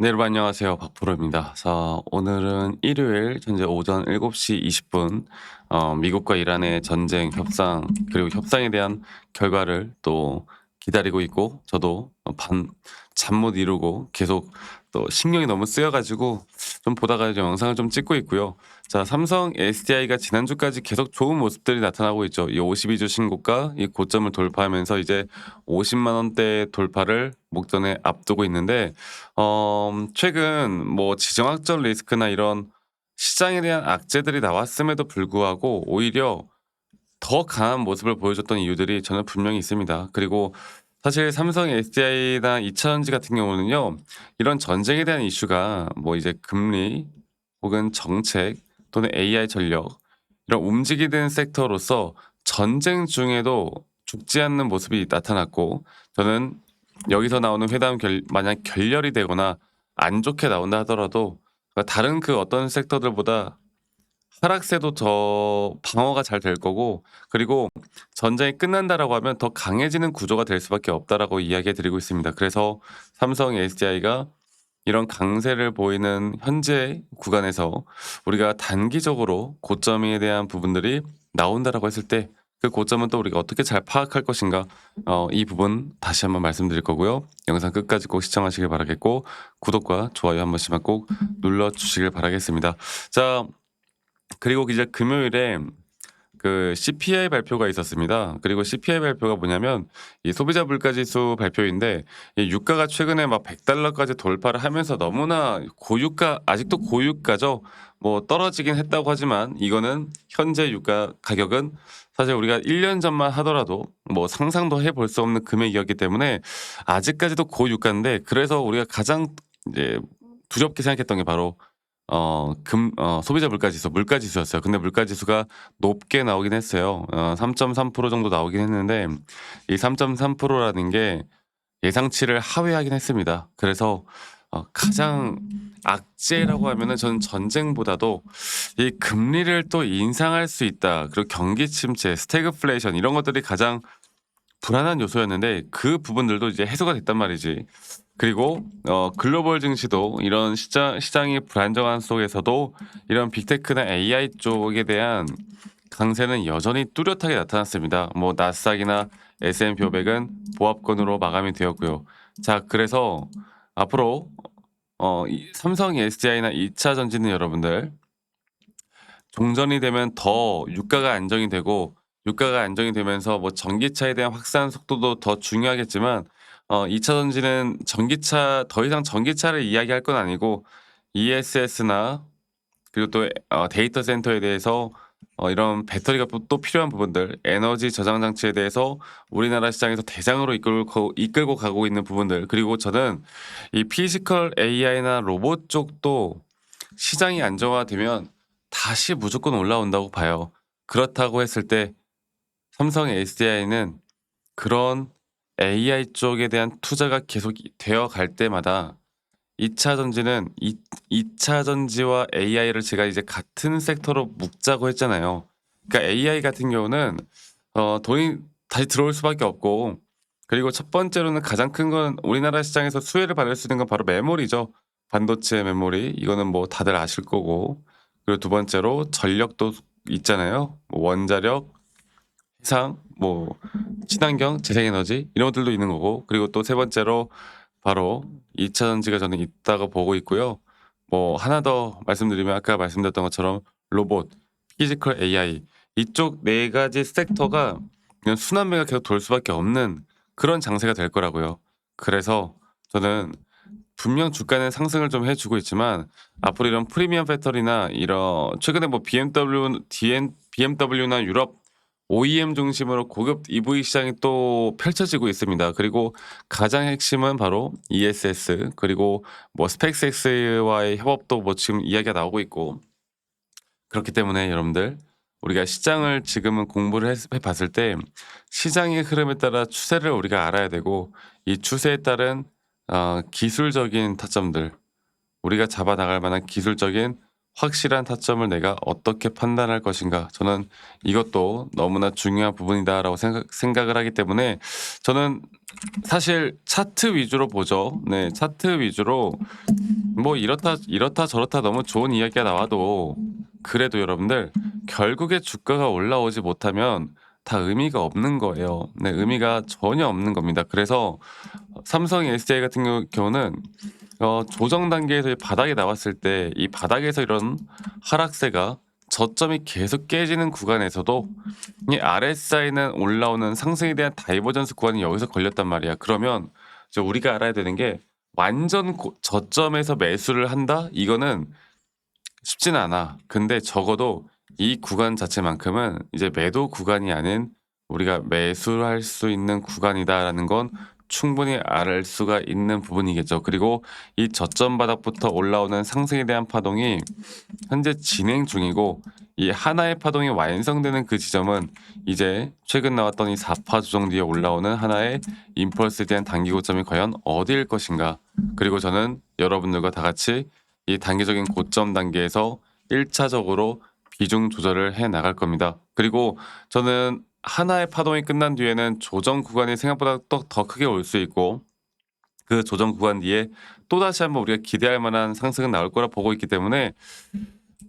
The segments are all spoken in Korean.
네, 여러분 안녕하세요. 박프로입니다. 자, 오늘은 일요일 현재 오전 7시 20분 미국과 이란의 전쟁 협상 그리고 협상에 대한 결과를 또 기다리고 있고 저도 잠 못 이루고 계속 또 신경이 너무 쓰여가지고 좀 보다가 좀 영상을 좀 찍고 있고요. 자, 삼성 SDI가 지난주까지 계속 좋은 모습들이 나타나고 있죠. 이 52주 신고가 이 고점을 돌파하면서 이제 50만 원대 돌파를 목전에 앞두고 있는데 최근 뭐 지정학적 리스크나 이런 시장에 대한 악재들이 나왔음에도 불구하고 오히려 더 강한 모습을 보여줬던 이유들이 저는 분명히 있습니다. 그리고 사실 삼성 SDI나 2차전지 같은 경우는요. 이런 전쟁에 대한 이슈가 뭐 이제 금리 혹은 정책 또는 AI 전력 이런 움직이는 섹터로서 전쟁 중에도 죽지 않는 모습이 나타났고 저는 여기서 나오는 회담 만약 결렬이 되거나 안 좋게 나온다 하더라도 다른 그 어떤 섹터들보다 하락세도 더 방어가 잘 될 거고 그리고 전쟁이 끝난다라고 하면 더 강해지는 구조가 될 수밖에 없다라고 이야기해 드리고 있습니다. 그래서 삼성 SDI가 이런 강세를 보이는 현재 구간에서 우리가 단기적으로 고점에 대한 부분들이 나온다라고 했을 때 그 고점은 또 우리가 어떻게 잘 파악할 것인가 이 부분 다시 한번 말씀드릴 거고요. 영상 끝까지 꼭 시청하시길 바라겠고 구독과 좋아요 한 번씩만 꼭 눌러주시길 바라겠습니다. 자, 그리고 이제 금요일에 그 CPI 발표가 있었습니다. 그리고 CPI 발표가 뭐냐면 이 소비자 물가 지수 발표인데 이 유가가 최근에 막 $100까지 돌파를 하면서 너무나 고유가 아직도 고유가죠. 뭐 떨어지긴 했다고 하지만 이거는 현재 유가 가격은 사실 우리가 1년 전만 하더라도 뭐 상상도 해볼 수 없는 금액이었기 때문에 아직까지도 고유가인데 그래서 우리가 가장 이제 두렵게 생각했던 게 바로 소비자 물가 지수였어요. 근데 물가 지수가 높게 나오긴 했어요. 3.3% 정도 나오긴 했는데 이 3.3%라는 게 예상치를 하회하긴 했습니다. 그래서 가장 악재라고 하면은 저는 전쟁보다도 이 금리를 또 인상할 수 있다. 그리고 경기 침체, 스태그플레이션 이런 것들이 가장 불안한 요소였는데 그 부분들도 이제 해소가 됐단 말이지. 그리고 글로벌 증시도 이런 시장이 불안정한 속에서도 이런 빅테크나 AI 쪽에 대한 강세는 여전히 뚜렷하게 나타났습니다. 뭐 나스닥이나 S&P 500은 보합권으로 마감이 되었고요. 자, 그래서 앞으로 삼성 SDI나 2차 전지는 여러분들 종전이 되면 더 유가가 안정이 되면서 뭐 전기차에 대한 확산 속도도 더 중요하겠지만 2차 전지는 전기차 더 이상 전기차를 이야기할 건 아니고 ESS나 그리고 또 데이터 센터에 대해서 이런 배터리가 또 필요한 부분들, 에너지 저장 장치에 대해서 우리나라 시장에서 대장으로 이끌고 가고 있는 부분들, 그리고 저는 이 피지컬 AI나 로봇 쪽도 시장이 안정화되면 다시 무조건 올라온다고 봐요. 그렇다고 했을 때 삼성 SDI는 그런 AI 쪽에 대한 투자가 계속 되어 갈 때마다 2차 전지는 2차 전지와 AI를 제가 이제 같은 섹터로 묶자고 했잖아요. 그러니까 AI 같은 경우는 돈이 다시 들어올 수밖에 없고 그리고 첫 번째로는 가장 큰 건 우리나라 시장에서 수혜를 받을 수 있는 건 바로 메모리죠. 반도체 메모리 이거는 뭐 다들 아실 거고 그리고 두 번째로 전력도 있잖아요. 뭐 원자력, 해상, 뭐 친환경, 재생에너지 이런 것들도 있는 거고 그리고 또 세 번째로 바로 2차 전지가 저는 있다고 보고 있고요. 뭐 하나 더 말씀드리면 아까 말씀드렸던 것처럼 로봇, 피지컬 AI 이쪽 네 가지 섹터가 그냥 순환매가 계속 돌 수밖에 없는 그런 장세가 될 거라고요. 그래서 저는 분명 주가는 상승을 좀 해주고 있지만 앞으로 이런 프리미엄 배터리나 이런 최근에 뭐 BMW나 유럽 OEM 중심으로 고급 EV 시장이 또 펼쳐지고 있습니다. 그리고 가장 핵심은 바로 ESS 그리고 뭐 스펙스X와의 협업도 뭐 지금 이야기가 나오고 있고 그렇기 때문에 여러분들 우리가 시장을 지금은 공부를 해봤을 때 시장의 흐름에 따라 추세를 우리가 알아야 되고 이 추세에 따른 기술적인 타점들 우리가 잡아 나갈 만한 기술적인 확실한 타점을 내가 어떻게 판단할 것인가 저는 이것도 너무나 중요한 부분이다라고 생각을 하기 때문에 저는 사실 차트 위주로 보죠. 네, 차트 위주로 뭐 이렇다 저렇다 너무 좋은 이야기가 나와도 그래도 여러분들 결국에 주가가 올라오지 못하면 다 의미가 없는 거예요. 네, 의미가 전혀 없는 겁니다. 그래서 삼성 SDI 같은 경우는 조정 단계에서 이 바닥에 나왔을 때 이 바닥에서 이런 하락세가 저점이 계속 깨지는 구간에서도 이 RSI는 올라오는 상승에 대한 다이버전스 구간이 여기서 걸렸단 말이야. 그러면 이제 우리가 알아야 되는 게 완전 저점에서 매수를 한다? 이거는 쉽지는 않아. 근데 적어도 이 구간 자체만큼은 이제 매도 구간이 아닌 우리가 매수할 수 있는 구간이다라는 건 충분히 알 수가 있는 부분이겠죠. 그리고 이 저점 바닥부터 올라오는 상승에 대한 파동이 현재 진행 중이고 이 하나의 파동이 완성되는 그 지점은 이제 최근 나왔던 이 4파 조정 뒤에 올라오는 하나의 임펄스에 대한 단기 고점이 과연 어디일 것인가. 그리고 저는 여러분들과 다 같이 이 단기적인 고점 단계에서 1차적으로 비중 조절을 해 나갈 겁니다. 그리고 저는 하나의 파동이 끝난 뒤에는 조정 구간이 생각보다 또 더 크게 올 수 있고 그 조정 구간 뒤에 또다시 한번 우리가 기대할 만한 상승은 나올 거라 보고 있기 때문에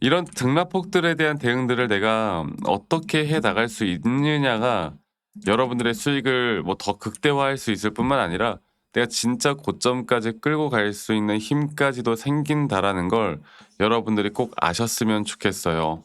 이런 등락폭들에 대한 대응들을 내가 어떻게 해 나갈 수 있느냐가 여러분들의 수익을 뭐 더 극대화할 수 있을 뿐만 아니라 내가 진짜 고점까지 끌고 갈 수 있는 힘까지도 생긴다라는 걸 여러분들이 꼭 아셨으면 좋겠어요.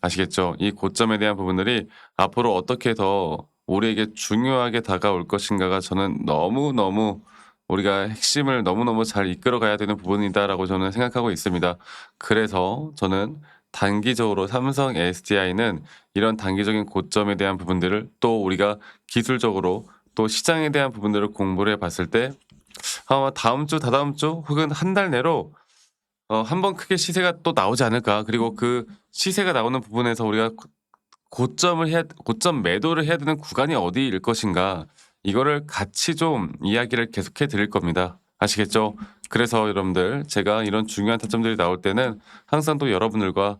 아시겠죠? 이 고점에 대한 부분들이 앞으로 어떻게 더 우리에게 중요하게 다가올 것인가가 저는 너무너무 우리가 핵심을 너무너무 잘 이끌어 가야 되는 부분이다라고 저는 생각하고 있습니다. 그래서 저는 단기적으로 삼성 SDI는 이런 단기적인 고점에 대한 부분들을 또 우리가 기술적으로 또 시장에 대한 부분들을 공부를 해 봤을 때 아마 다음 주, 다다음 주 혹은 한 달 내로 한 번 크게 시세가 또 나오지 않을까. 그리고 그 시세가 나오는 부분에서 우리가 고점 매도를 해야 되는 구간이 어디일 것인가. 이거를 같이 좀 이야기를 계속해 드릴 겁니다. 아시겠죠? 그래서 여러분들 제가 이런 중요한 타점들이 나올 때는 항상 또 여러분들과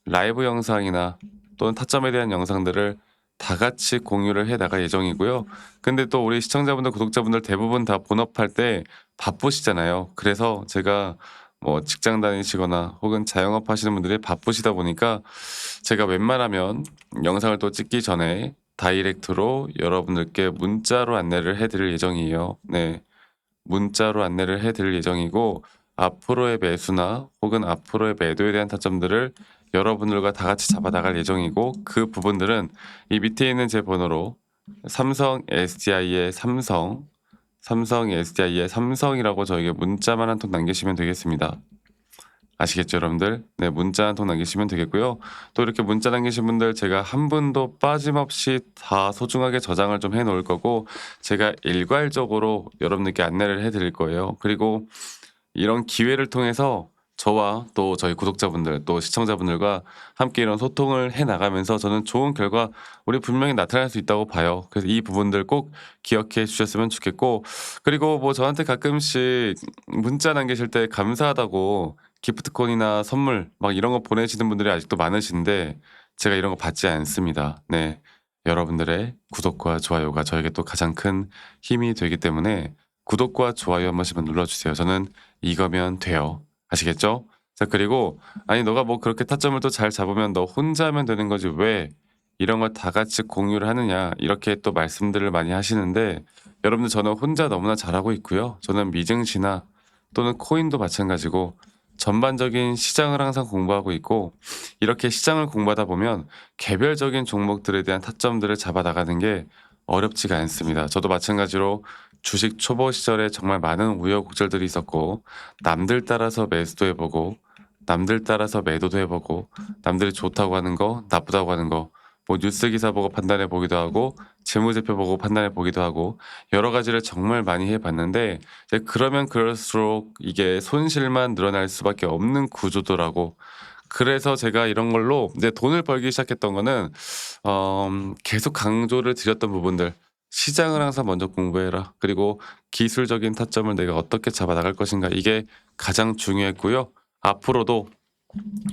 라이브 영상이나 또는 타점에 대한 영상들을 다 같이 공유를 해 나갈 예정이고요. 근데 또 우리 시청자분들, 구독자분들 대부분 다 본업할 때 바쁘시잖아요. 그래서 제가 뭐 직장 다니시거나 혹은 자영업 하시는 분들이 바쁘시다 보니까 제가 웬만하면 영상을 또 찍기 전에 다이렉트로 여러분들께 문자로 안내를 해 드릴 예정이에요. 네. 문자로 안내를 해 드릴 예정이고 앞으로의 매수나 혹은 앞으로의 매도에 대한 타점들을 여러분들과 다 같이 잡아 나갈 예정이고 그 부분들은 이 밑에 있는 제 번호로 삼성 SDI의 삼성 SDI의 삼성이라고 저에게 문자만 한 통 남기시면 되겠습니다. 아시겠죠, 여러분들? 네, 문자 한 통 남기시면 되겠고요. 또 이렇게 문자 남기신 분들 제가 한 분도 빠짐없이 다 소중하게 저장을 좀 해 놓을 거고 제가 일괄적으로 여러분들께 안내를 해 드릴 거예요. 그리고 이런 기회를 통해서 저와 또 저희 구독자분들 또 시청자분들과 함께 이런 소통을 해 나가면서 저는 좋은 결과 우리 분명히 나타날 수 있다고 봐요. 그래서 이 부분들 꼭 기억해 주셨으면 좋겠고 그리고 뭐 저한테 가끔씩 문자 남기실 때 감사하다고 기프트콘이나 선물 막 이런 거 보내시는 분들이 아직도 많으신데 제가 이런 거 받지 않습니다. 네. 여러분들의 구독과 좋아요가 저에게 또 가장 큰 힘이 되기 때문에 구독과 좋아요 한 번씩만 눌러주세요. 저는 이거면 돼요. 아시겠죠? 자, 그리고 아니 너가 뭐 그렇게 타점을 또 잘 잡으면 너 혼자 하면 되는 거지 왜 이런 걸 다 같이 공유를 하느냐 이렇게 또 말씀들을 많이 하시는데 여러분들 저는 혼자 너무나 잘하고 있고요. 저는 미증시나 또는 코인도 마찬가지고 전반적인 시장을 항상 공부하고 있고 이렇게 시장을 공부하다 보면 개별적인 종목들에 대한 타점들을 잡아 나가는 게 어렵지가 않습니다. 저도 마찬가지로 주식 초보 시절에 정말 많은 우여곡절들이 있었고 남들 따라서 매수도 해보고 남들 따라서 매도도 해보고 남들이 좋다고 하는 거 나쁘다고 하는 거 뭐 뉴스 기사 보고 판단해 보기도 하고 재무제표 보고 판단해 보기도 하고 여러 가지를 정말 많이 해봤는데 이제 그러면 그럴수록 이게 손실만 늘어날 수밖에 없는 구조더라고. 그래서 제가 이런 걸로 이제 돈을 벌기 시작했던 거는 계속 강조를 드렸던 부분들. 시장을 항상 먼저 공부해라. 그리고 기술적인 타점을 내가 어떻게 잡아 나갈 것인가. 이게 가장 중요했고요. 앞으로도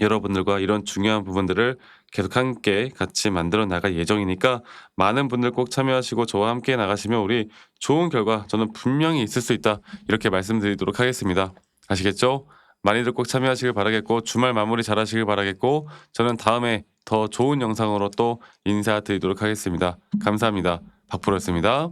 여러분들과 이런 중요한 부분들을 계속 함께 같이 만들어 나갈 예정이니까 많은 분들 꼭 참여하시고 저와 함께 나가시면 우리 좋은 결과 저는 분명히 있을 수 있다. 이렇게 말씀드리도록 하겠습니다. 아시겠죠? 많이들 꼭 참여하시길 바라겠고 주말 마무리 잘하시길 바라겠고 저는 다음에 더 좋은 영상으로 또 인사드리도록 하겠습니다. 감사합니다. 박프로였습니다.